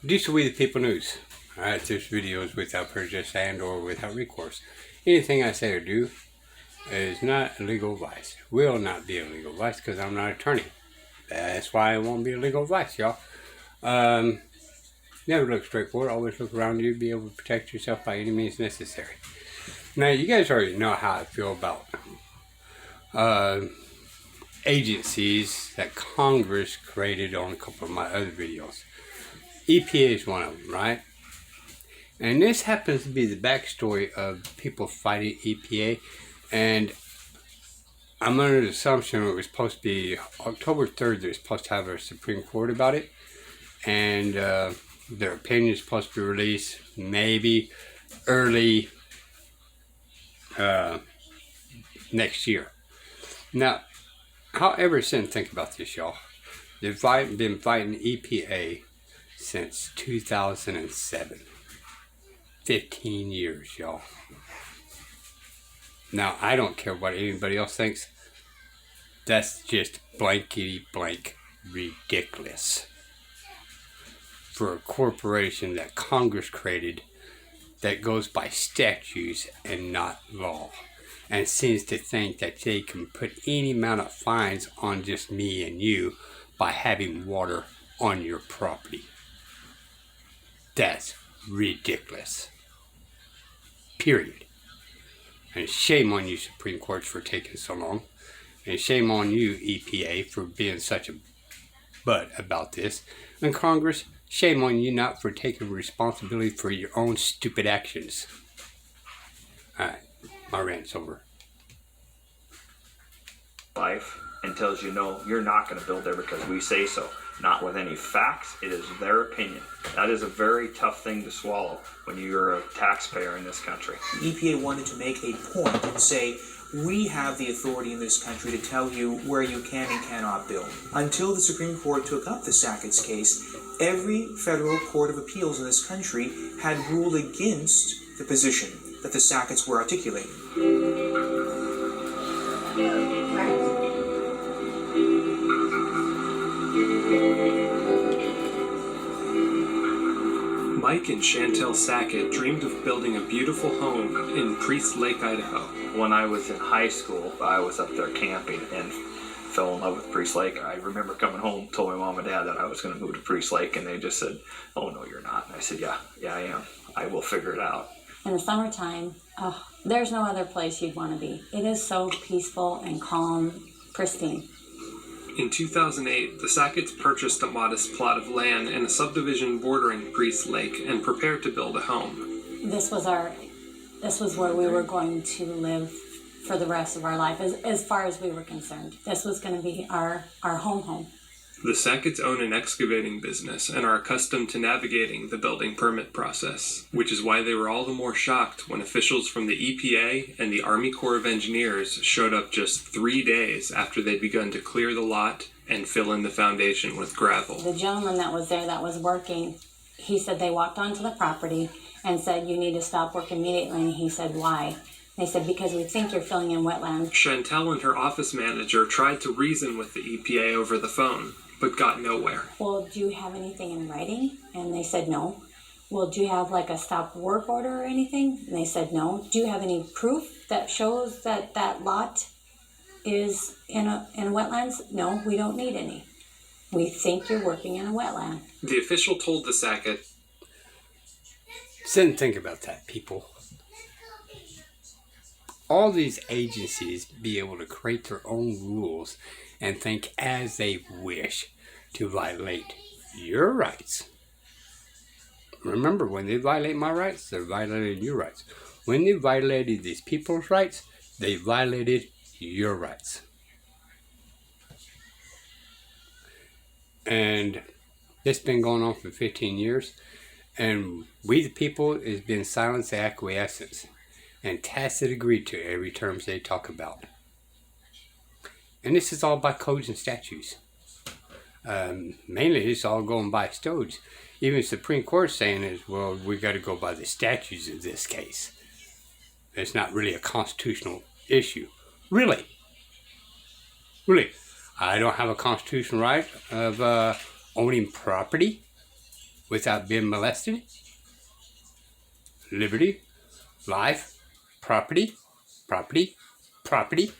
This will be the People News. Alright, this video is without prejudice and or without recourse. Anything I say or do is not legal advice. Will not be legal advice because I'm not an attorney. That's why it won't be legal advice, y'all. Never look straight forward. Always look around you. Be able to protect yourself by any means necessary. Now, you guys already know how I feel about agencies that Congress created on a couple of my other videos. EPA is one of them, right? And this happens to be the backstory of people fighting EPA. And I'm under the assumption it was supposed to be October 3rd, they're supposed to have a Supreme Court about it. And their opinion is supposed to be released maybe early next year. Now, however, sit and think about this, y'all. They've been fighting EPA since 2007. 15 years, y'all. Now, I don't care what anybody else thinks. That's just blankety blank ridiculous. For a corporation that Congress created that goes by statutes and not law, and seems to think that they can put any amount of fines on just me and you by having water on your property. That's ridiculous. Period. And shame on you, Supreme Court, for taking so long. And shame on you, EPA, for being such a butt about this. And Congress, shame on you not for taking responsibility for your own stupid actions. Alright, my rant's over. Life and tells you no, you're not going to build there because we say so. Not with any facts. It is their opinion. That is a very tough thing to swallow when you're a taxpayer in this country. The EPA wanted to make a point and say, we have the authority in this country to tell you where you can and cannot build. Until the Supreme Court took up the Sackett's case, every federal court of appeals in this country had ruled against the position that the Sacketts were articulating. Mike and Chantel Sackett dreamed of building a beautiful home in Priest Lake, Idaho. When I was in high school, I was up there camping and fell in love with Priest Lake. I remember coming home, told my mom and dad that I was going to move to Priest Lake, and they just said, "Oh, no, you're not." And I said, yeah, I am. I will figure it out. In the summertime, there's no other place you'd want to be. It is so peaceful and calm, pristine. In 2008, the Sacketts purchased a modest plot of land in a subdivision bordering Priest Lake and prepared to build a home. This was where we were going to live for the rest of our life, as far as we were concerned. This was going to be our home. The Sacketts own an excavating business and are accustomed to navigating the building permit process, which is why they were all the more shocked when officials from the EPA and the Army Corps of Engineers showed up just 3 days after they'd begun to clear the lot and fill in the foundation with gravel. The gentleman that was there that was working, he said they walked onto the property and said, "You need to stop work immediately." And he said, "Why?" They said, "Because we think you're filling in wetlands." Chantel and her office manager tried to reason with the EPA over the phone, but got nowhere. "Well, do you have anything in writing?" And they said no. "Well, do you have like a stop work order or anything?" And they said no. "Do you have any proof that shows that that lot is in wetlands?" "No, we don't need any. We think you're working in a wetland." The official told the Sackett, Sit and think about that, people. All these agencies be able to create their own rules and think as they wish to violate your rights. Remember, when they violate my rights, they're violating your rights. When they violated these people's rights, they violated your rights. And this has been going on for 15 years. And we the people has been silenced acquiescence and tacit agreed to every terms they talk about. And this is all by codes and statutes. Mainly it's all going by statutes. Even the Supreme Court saying is, well, we got to go by the statutes in this case. It's not really a constitutional issue. Really. I don't have a constitutional right of owning property without being molested? Liberty, life, property, property, property.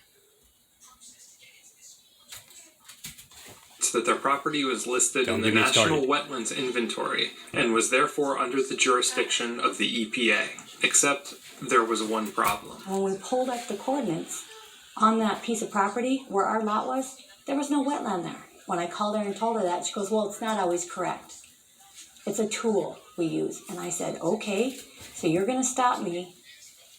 That their property was listed Don't in the get me National started. Wetlands Inventory and was therefore under the jurisdiction of the EPA, except there was one problem. When we pulled up the coordinates on that piece of property where our lot was, there was no wetland there. When I called her and told her that, she goes, well, it's not always correct. It's a tool we use. And I said, okay, so you're going to stop me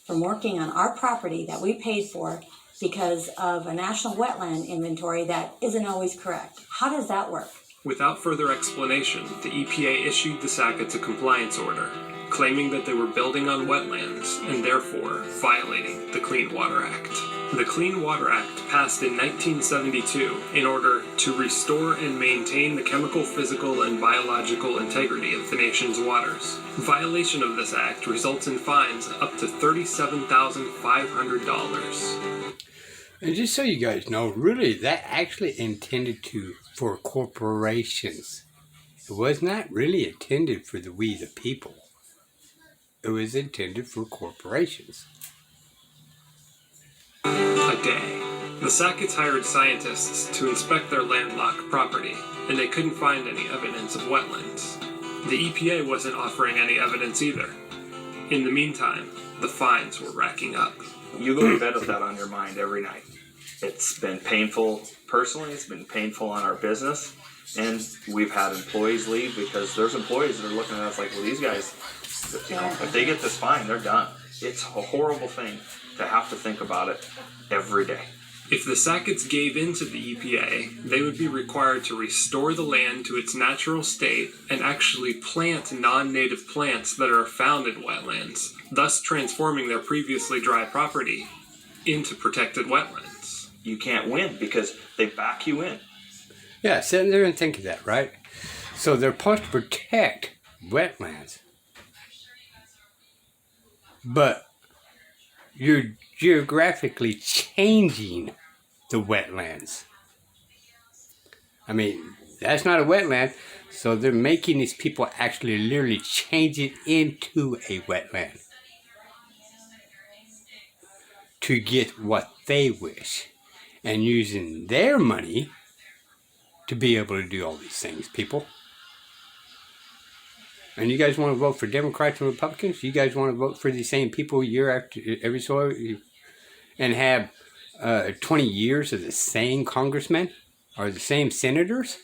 from working on our property that we paid for because of a national wetland inventory that isn't always correct. How does that work? Without further explanation, the EPA issued the Sacketts a compliance order, claiming that they were building on wetlands and therefore violating the Clean Water Act. The Clean Water Act passed in 1972 in order to restore and maintain the chemical, physical, and biological integrity of the nation's waters. Violation of this act results in fines up to $37,500. And just so you guys know, really, that actually intended for corporations. It was not really intended for we the people. It was intended for corporations. A day. The Sacketts hired scientists to inspect their landlocked property, and they couldn't find any evidence of wetlands. The EPA wasn't offering any evidence either. In the meantime, the fines were racking up. You go to bed with that on your mind every night. It's been painful personally, it's been painful on our business, and we've had employees leave because there's employees that are looking at us like, well, these guys, you know, if they get this fine, they're done. It's a horrible thing to have to think about it every day. If the Sacketts gave in to the EPA, they would be required to restore the land to its natural state and actually plant non-native plants that are found in wetlands, thus transforming their previously dry property into protected wetlands. You can't win because they back you in. Yeah, sit there and think of that, right? So they're supposed to protect wetlands. But you're geographically changing the wetlands. I mean, that's not a wetland, so they're making these people actually literally change it into a wetland to get what they wish, and using their money to be able to do all these things, people. And you guys want to vote for Democrats and Republicans? You guys want to vote for the same people year after every so and have 20 years of the same congressmen or the same senators?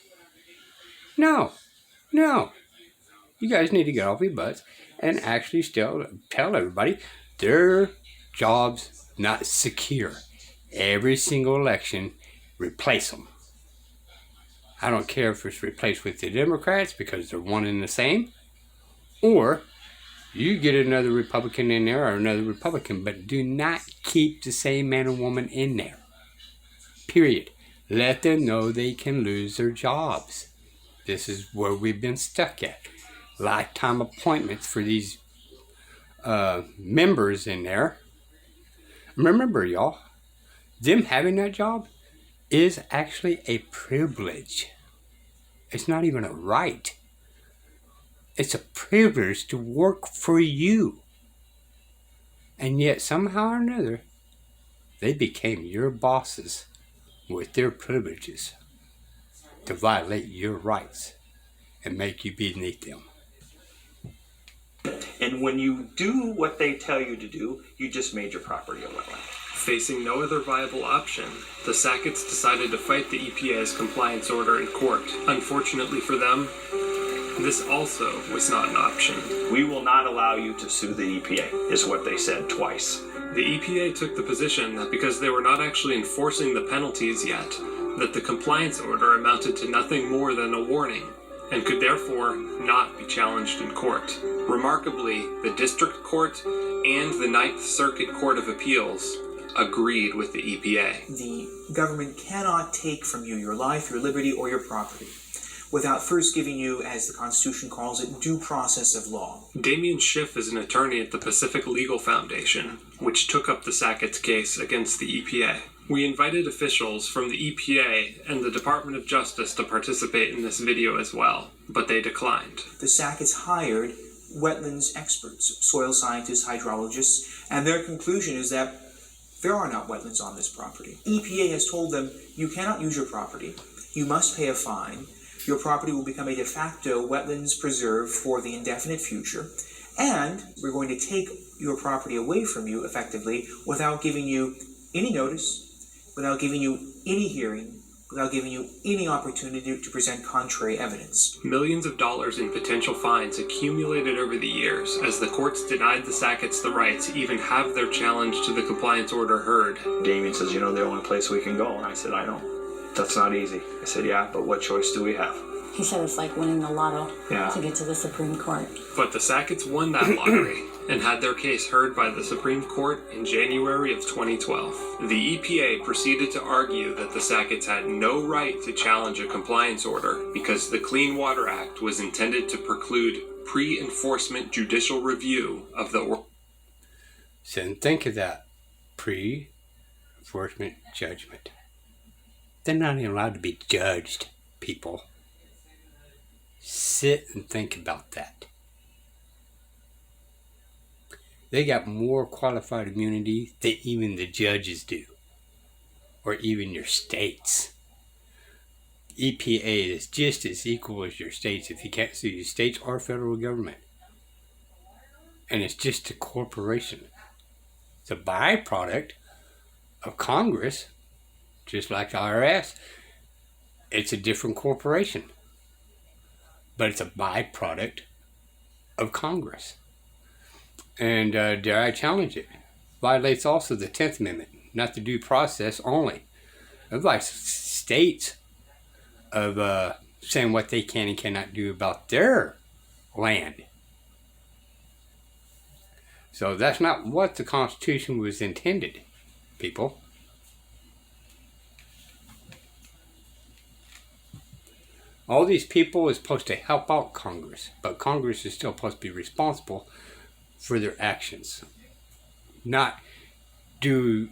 No. You guys need to get off your butts and actually still tell everybody their job's not secure. Every single election, replace them. I don't care if it's replaced with the Democrats because they're one and the same. Or you get another Republican in there or another Republican, but do not keep the same man or woman in there. Period. Let them know they can lose their jobs. This is where we've been stuck at. Lifetime appointments for these members in there. Remember, y'all, them having that job is actually a privilege. It's not even a right. It's a privilege to work for you. And yet, somehow or another, they became your bosses with their privileges to violate your rights and make you beneath them. And when you do what they tell you to do, you just made your property a wetland. Facing no other viable option, the Sacketts decided to fight the EPA's compliance order in court. Unfortunately for them, this also was not an option. We will not allow you to sue the EPA, is what they said twice. The EPA took the position that because they were not actually enforcing the penalties yet, that the compliance order amounted to nothing more than a warning, and could therefore not be challenged in court. Remarkably, the District Court and the Ninth Circuit Court of Appeals agreed with the EPA. The government cannot take from you your life, your liberty, or your property without first giving you, as the Constitution calls it, due process of law. Damian Schiff is an attorney at the Pacific Legal Foundation, which took up the Sacketts case against the EPA. We invited officials from the EPA and the Department of Justice to participate in this video as well, but they declined. The SAC has hired wetlands experts, soil scientists, hydrologists, and their conclusion is that there are not wetlands on this property. EPA has told them, you cannot use your property, you must pay a fine, your property will become a de facto wetlands preserve for the indefinite future, and we're going to take your property away from you effectively without giving you any notice, without giving you any hearing, without giving you any opportunity to present contrary evidence. Millions of dollars in potential fines accumulated over the years as the courts denied the Sacketts the right to even have their challenge to the compliance order heard. Damien says, you know, the only place we can go. And I said, I know. That's not easy. I said, yeah, but what choice do we have? He said it's like winning the lotto Yeah. to get to the Supreme Court. But the Sacketts won that lottery and had their case heard by the Supreme Court in January of 2012. The EPA proceeded to argue that the Sacketts had no right to challenge a compliance order because the Clean Water Act was intended to preclude pre-enforcement judicial review of the order. So think of that. Pre-enforcement judgment. They're not even allowed to be judged, people. Sit and think about that. They got more qualified immunity than even the judges do, or even your states. EPA is just as equal as your states if you can't sue your states or federal government. And it's just a corporation. It's a byproduct of Congress, just like the IRS. It's a different corporation, but it's a byproduct of Congress. And dare I challenge it, violates also the 10th Amendment, not the due process only. It violates states of saying what they can and cannot do about their land. So that's not what the Constitution was intended, people. All these people is supposed to help out Congress, but Congress is still supposed to be responsible for their actions. Not do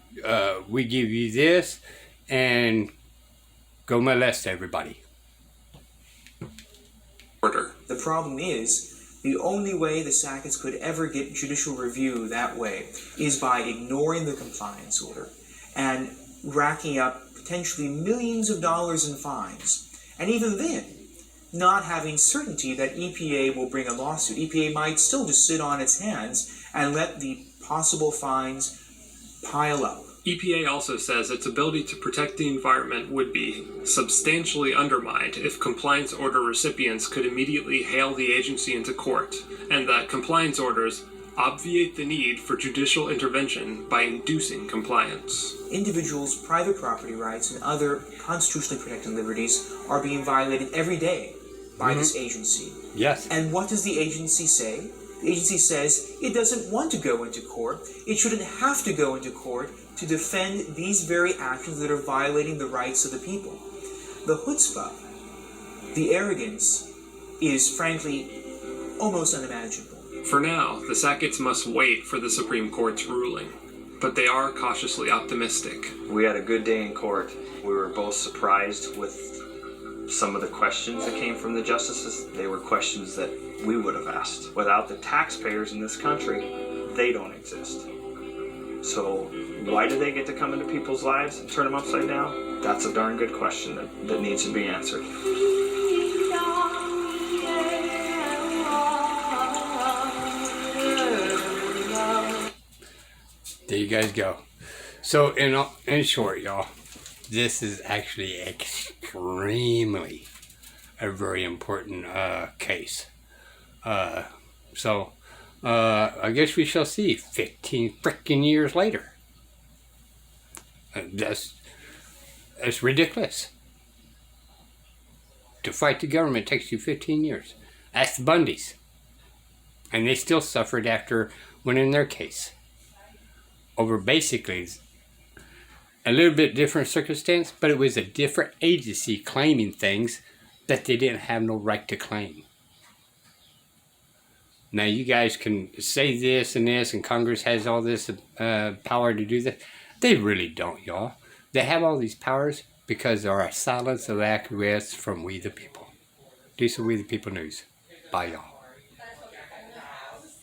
we give you this and go molest everybody. Order. The problem is, the only way the Sacketts could ever get judicial review that way is by ignoring the compliance order and racking up potentially millions of dollars in fines. And even then, not having certainty that EPA will bring a lawsuit. EPA might still just sit on its hands and let the possible fines pile up. EPA also says its ability to protect the environment would be substantially undermined if compliance order recipients could immediately hail the agency into court, and that compliance orders obviate the need for judicial intervention by inducing compliance. Individuals' private property rights and other constitutionally protected liberties are being violated every day by this agency. Yes. And what does the agency say? The agency says it doesn't want to go into court. It shouldn't have to go into court to defend these very actions that are violating the rights of the people. The chutzpah, the arrogance, is frankly almost unimaginable. For now, the Sacketts must wait for the Supreme Court's ruling, but they are cautiously optimistic. We had a good day in court. We were both surprised with some of the questions that came from the justices. They were questions that we would have asked. Without the taxpayers in this country, they don't exist. So why do they get to come into people's lives and turn them upside down? That's a darn good question that needs to be answered. There you guys go. So in short, y'all, this is actually extremely a very important case. So I guess we shall see 15 frickin' years later. That's ridiculous. To fight the government takes you 15 years. Ask the Bundys. And they still suffered after winning their case. Over basically a little bit different circumstance, but it was a different agency claiming things that they didn't have no right to claim. Now you guys can say this and this, and Congress has all this power to do this. They really don't, y'all. They have all these powers because there are silence of acquiescence from we the people. These are We the People News. Bye, y'all.